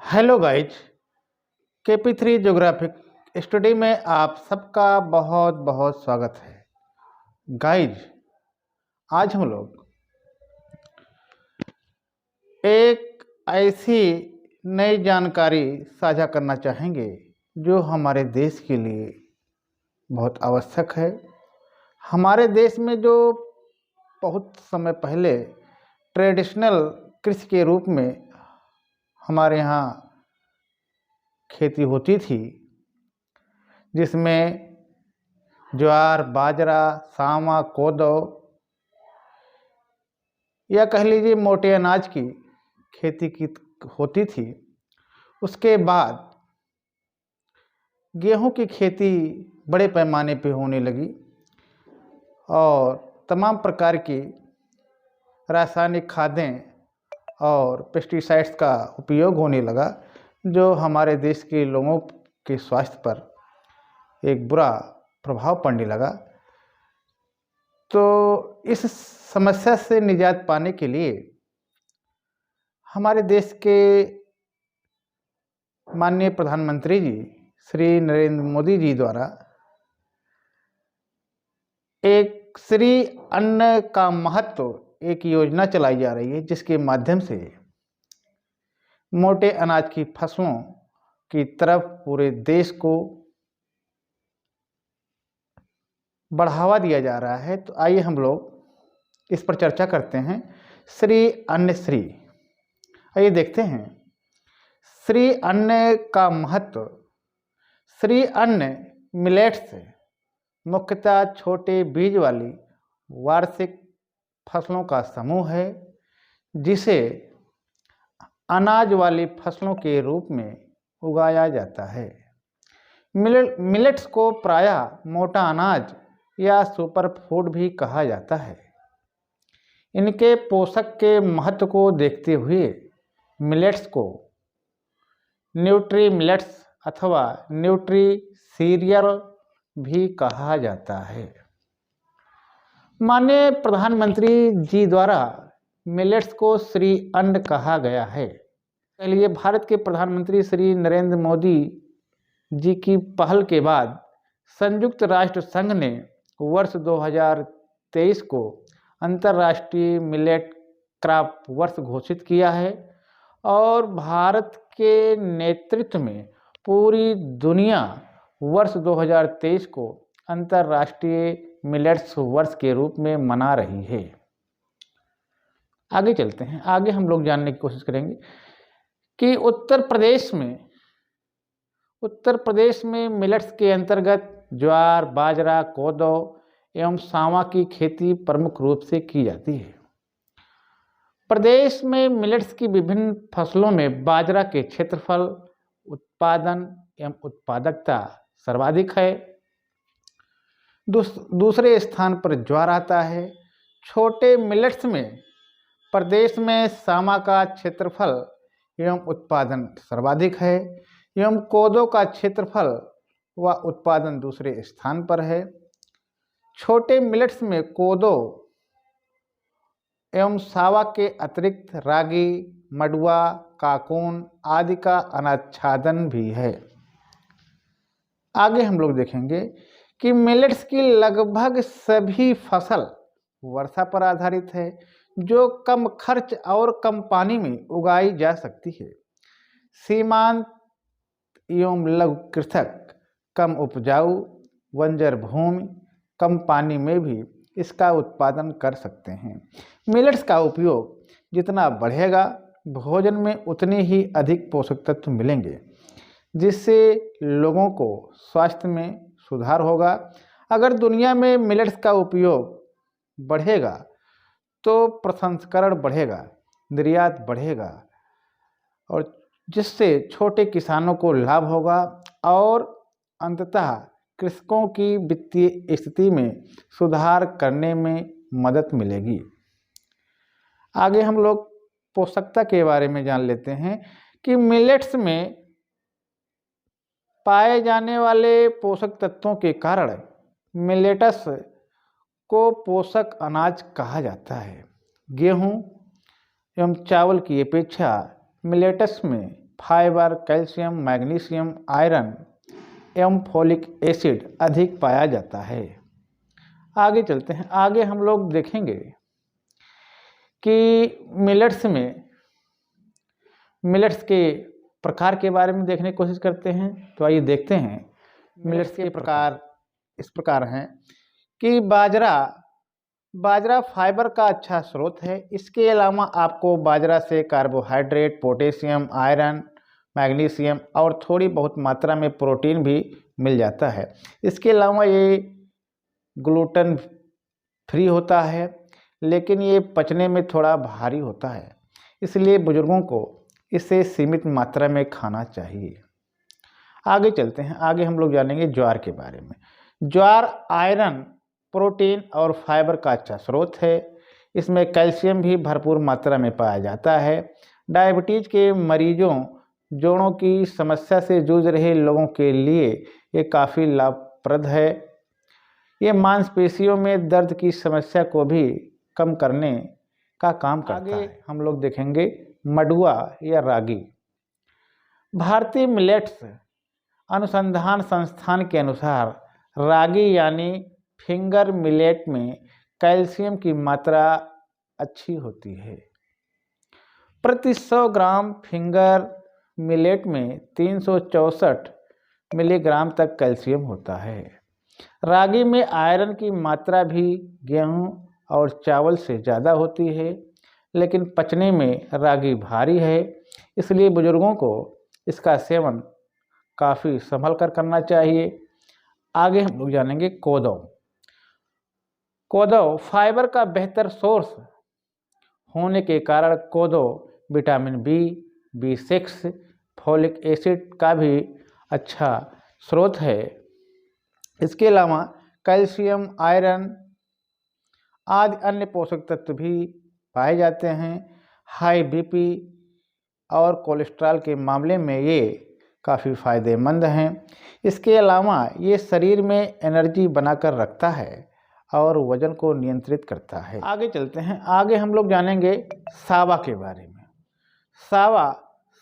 Hello guys. KP3 geographic study में आप सबका बहुत बहुत स्वागत है। गाइज, आज हम लोग एक ऐसी नई जानकारी साझा करना चाहेंगे जो हमारे देश के लिए बहुत आवश्यक है। हमारे देश में जो बहुत समय पहले ट्रेडिशनल कृषि के रूप में हमारे यहाँ खेती होती थी, जिसमें ज्वार, बाजरा, सावा, कोदो या कह लीजिए मोटे अनाज की खेती की होती थी। उसके बाद गेहूं की खेती बड़े पैमाने पे होने लगी और तमाम प्रकार की रासायनिक खादें और पेस्टिसाइड्स का उपयोग होने लगा, जो हमारे देश के लोगों के स्वास्थ्य पर एक बुरा प्रभाव पड़ने लगा। तो इस समस्या से निजात पाने के लिए हमारे देश के माननीय प्रधानमंत्री जी श्री नरेंद्र मोदी जी द्वारा एक श्री अन्न का महत्व एक योजना चलाई जा रही है, जिसके माध्यम से मोटे अनाज की फसलों की तरफ पूरे देश को बढ़ावा दिया जा रहा है। तो आइए हम लोग इस पर चर्चा करते हैं। श्री अन्न श्री, आइए देखते हैं श्री अन्न का महत्व। श्री अन्न मिलेट्स मुख्यतः छोटे बीज वाली वार्षिक फसलों का समूह है, जिसे अनाज वाली फसलों के रूप में उगाया जाता है। मिलेट्स को प्रायः मोटा अनाज या सुपर फूड भी कहा जाता है। इनके पोषक के महत्व को देखते हुए मिलेट्स को न्यूट्री मिलेट्स अथवा न्यूट्री सीरियल भी कहा जाता है। माननीय प्रधानमंत्री जी द्वारा मिलेट्स को श्री अन्न कहा गया है। चलिए, भारत के प्रधानमंत्री श्री नरेंद्र मोदी जी की पहल के बाद संयुक्त राष्ट्र संघ ने वर्ष 2023 को अंतर्राष्ट्रीय मिलेट क्रॉप वर्ष घोषित किया है और भारत के नेतृत्व में पूरी दुनिया वर्ष 2023 को अंतर्राष्ट्रीय मिलेट्स वर्ष के रूप में मना रही है। आगे चलते हैं। आगे हम लोग जानने की कोशिश करेंगे कि उत्तर प्रदेश में मिलेट्स के अंतर्गत ज्वार, बाजरा, कोदो एवं सावा की खेती प्रमुख रूप से की जाती है। प्रदेश में मिलेट्स की विभिन्न फसलों में बाजरा के क्षेत्रफल, उत्पादन एवं उत्पादकता सर्वाधिक है। दूसरे स्थान पर ज्वार आता है। छोटे मिलेट्स में प्रदेश में सावा का क्षेत्रफल एवं उत्पादन सर्वाधिक है एवं कोदो का क्षेत्रफल व उत्पादन दूसरे स्थान पर है। छोटे मिलेट्स में कोदो एवं सावा के अतिरिक्त रागी, मडुआ, काकून आदि का अनाच्छादन भी है। आगे हम लोग देखेंगे कि मिलेट्स की लगभग सभी फसल वर्षा पर आधारित है, जो कम खर्च और कम पानी में उगाई जा सकती है। सीमांत एवं लघु कृषक कम उपजाऊ बंजर भूमि, कम पानी में भी इसका उत्पादन कर सकते हैं। मिलेट्स का उपयोग जितना बढ़ेगा, भोजन में उतने ही अधिक पोषक तत्व मिलेंगे, जिससे लोगों को स्वास्थ्य में सुधार होगा। अगर दुनिया में मिलेट्स का उपयोग बढ़ेगा तो प्रसंस्करण बढ़ेगा, निर्यात बढ़ेगा और जिससे छोटे किसानों को लाभ होगा और अंततः कृषकों की वित्तीय स्थिति में सुधार करने में मदद मिलेगी। आगे हम लोग पोषकता के बारे में जान लेते हैं कि मिलेट्स में पाए जाने वाले पोषक तत्वों के कारण मिलेट्स को पोषक अनाज कहा जाता है। गेहूं एवं चावल की अपेक्षा मिलेट्स में फाइबर, कैल्शियम, मैग्नीशियम, आयरन एवं फोलिक एसिड अधिक पाया जाता है। आगे चलते हैं। आगे हम लोग देखेंगे कि मिलेट्स के प्रकार के बारे में देखने की कोशिश करते हैं। तो आइए देखते हैं। मिलेट्स के प्रकार इस प्रकार हैं कि बाजरा फाइबर का अच्छा स्रोत है। इसके अलावा आपको बाजरा से कार्बोहाइड्रेट, पोटेशियम, आयरन, मैग्नीशियम और थोड़ी बहुत मात्रा में प्रोटीन भी मिल जाता है। इसके अलावा ये ग्लूटेन फ्री होता है, लेकिन ये पचने में थोड़ा भारी होता है, इसलिए बुजुर्गों को इसे सीमित मात्रा में खाना चाहिए। आगे चलते हैं। आगे हम लोग जानेंगे ज्वार के बारे में। ज्वार आयरन, प्रोटीन और फाइबर का अच्छा स्रोत है। इसमें कैल्शियम भी भरपूर मात्रा में पाया जाता है। डायबिटीज के मरीजों, जोड़ों की समस्या से जूझ रहे लोगों के लिए ये काफ़ी लाभप्रद है। ये मांसपेशियों में दर्द की समस्या को भी कम करने का काम करता है। हम लोग देखेंगे मडुआ या रागी। भारतीय मिलेट्स अनुसंधान संस्थान के अनुसार रागी यानी फिंगर मिलेट में कैल्शियम की मात्रा अच्छी होती है। प्रति 100 ग्राम फिंगर मिलेट में 364 मिलीग्राम तक कैल्शियम होता है। रागी में आयरन की मात्रा भी गेहूं और चावल से ज़्यादा होती है, लेकिन पचने में रागी भारी है, इसलिए बुजुर्गों को इसका सेवन काफ़ी संभल कर करना चाहिए। आगे हम लोग जानेंगे कोदो। कोदो फाइबर का बेहतर सोर्स होने के कारण कोदो vitamin B, B6, folic acid का भी अच्छा स्रोत है। इसके अलावा कैल्शियम, आयरन आदि अन्य पोषक तत्व भी पाए जाते हैं। हाई बीपी और कोलेस्ट्रॉल के मामले में ये काफ़ी फ़ायदेमंद हैं। इसके अलावा ये शरीर में एनर्जी बनाकर रखता है और वजन को नियंत्रित करता है। आगे चलते हैं। आगे हम लोग जानेंगे सावा के बारे में।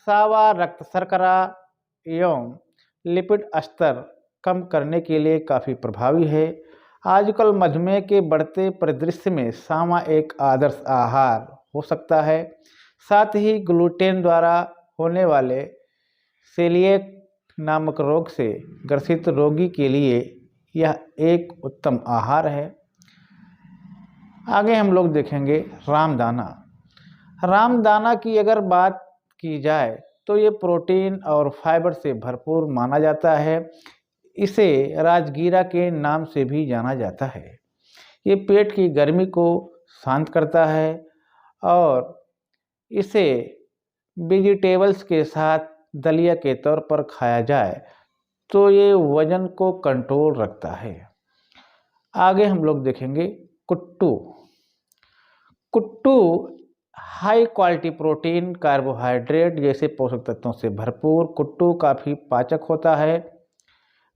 सावा रक्त शर्करा एवं लिपिड स्तर कम करने के लिए काफ़ी प्रभावी है। आजकल मधुमेह के बढ़ते परिदृश्य में सावा एक आदर्श आहार हो सकता है। साथ ही ग्लूटेन द्वारा होने वाले सेलिएक नामक रोग से ग्रसित रोगी के लिए यह एक उत्तम आहार है। आगे हम लोग देखेंगे रामदाना की अगर बात की जाए तो ये प्रोटीन और फाइबर से भरपूर माना जाता है। इसे राजगीरा के नाम से भी जाना जाता है। ये पेट की गर्मी को शांत करता है और इसे वेजिटेबल्स के साथ दलिया के तौर पर खाया जाए तो ये वजन को कंट्रोल रखता है। आगे हम लोग देखेंगे कुट्टू हाई क्वालिटी प्रोटीन, कार्बोहाइड्रेट जैसे पोषक तत्वों से भरपूर कुट्टू काफ़ी पाचक होता है।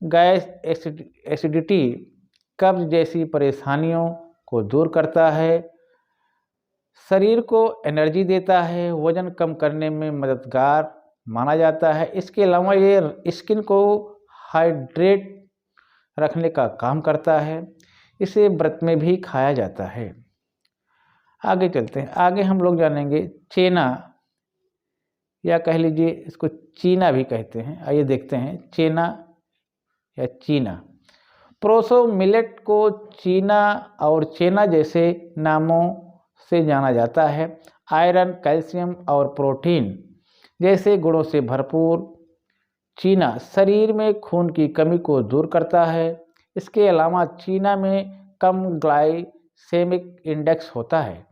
गैस, एसिडिटी, कब्ज जैसी परेशानियों को दूर करता है। शरीर को एनर्जी देता है। वजन कम करने में मददगार माना जाता है। इसके अलावा ये स्किन को हाइड्रेट रखने का काम करता है। इसे व्रत में भी खाया जाता है। आगे चलते हैं। आगे हम लोग जानेंगे चेना, या कह लीजिए इसको चीना भी कहते हैं। आइए देखते हैं चेना या चीना। प्रोसो मिलेट को चीना और चेना जैसे नामों से जाना जाता है। आयरन, कैल्शियम और प्रोटीन जैसे गुणों से भरपूर चीना शरीर में खून की कमी को दूर करता है। इसके अलावा चीना में कम ग्लाइसेमिक इंडेक्स होता है।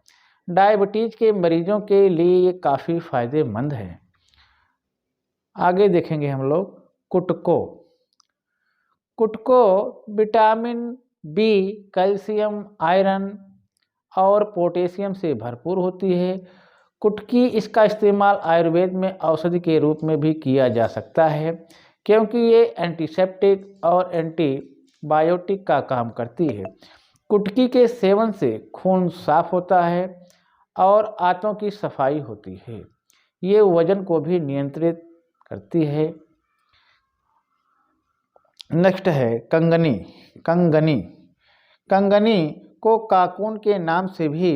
डायबिटीज के मरीजों के लिए ये काफ़ी फायदेमंद है। आगे देखेंगे हम लोग कुटको विटामिन बी, कैल्शियम, आयरन और पोटेशियम से भरपूर होती है। कुटकी इसका इस्तेमाल आयुर्वेद में औषधि के रूप में भी किया जा सकता है, क्योंकि ये एंटीसेप्टिक और एंटीबायोटिक का काम करती है। कुटकी के सेवन से खून साफ होता है और आंतों की सफाई होती है। ये वजन को भी नियंत्रित करती है। नेक्स्ट है कंगनी। कंगनी कंगनी को काकून के नाम से भी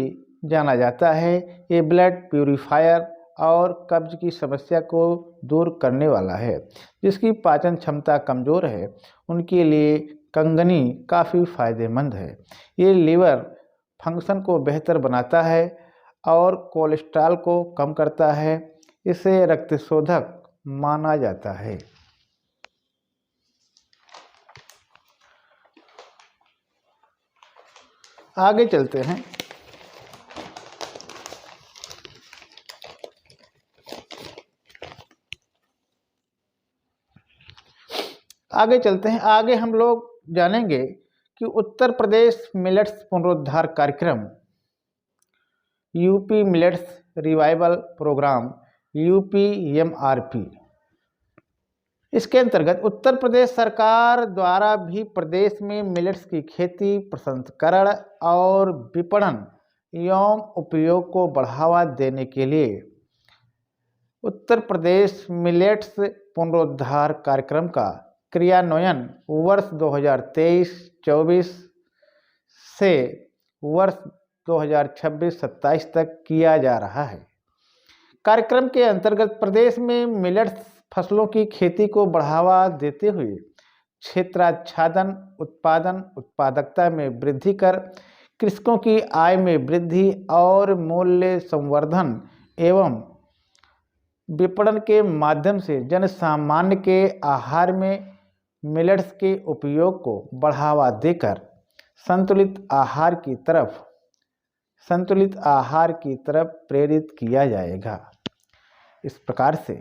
जाना जाता है। ये ब्लड प्यूरिफायर और कब्ज की समस्या को दूर करने वाला है। जिसकी पाचन क्षमता कमज़ोर है उनके लिए कंगनी काफ़ी फायदेमंद है। ये लीवर फंक्शन को बेहतर बनाता है और कोलेस्ट्रॉल को कम करता है। इसे रक्तशोधक माना जाता है। आगे चलते हैं। आगे हम लोग जानेंगे कि उत्तर प्रदेश मिलेट्स पुनरुद्धार कार्यक्रम, UP millets revival programme, UPMRP। इसके अंतर्गत उत्तर प्रदेश सरकार द्वारा भी प्रदेश में मिलेट्स की खेती, प्रसंस्करण और विपणन एवं उपयोग को बढ़ावा देने के लिए उत्तर प्रदेश मिलेट्स पुनरुद्धार कार्यक्रम का क्रियान्वयन वर्ष 2023-24 से वर्ष 2026-27 तक किया जा रहा है। कार्यक्रम के अंतर्गत प्रदेश में मिलेट्स फसलों की खेती को बढ़ावा देते हुए क्षेत्राच्छादन, उत्पादन, उत्पादकता में वृद्धि कर कृषकों की आय में वृद्धि और मूल्य संवर्धन एवं विपणन के माध्यम से जन सामान्य के आहार में मिलेट्स के उपयोग को बढ़ावा देकर संतुलित आहार की तरफ प्रेरित किया जाएगा। इस प्रकार से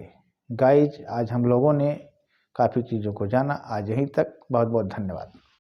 गाइज आज हम लोगों ने काफ़ी चीज़ों को जाना। आज यहीं तक। बहुत बहुत धन्यवाद।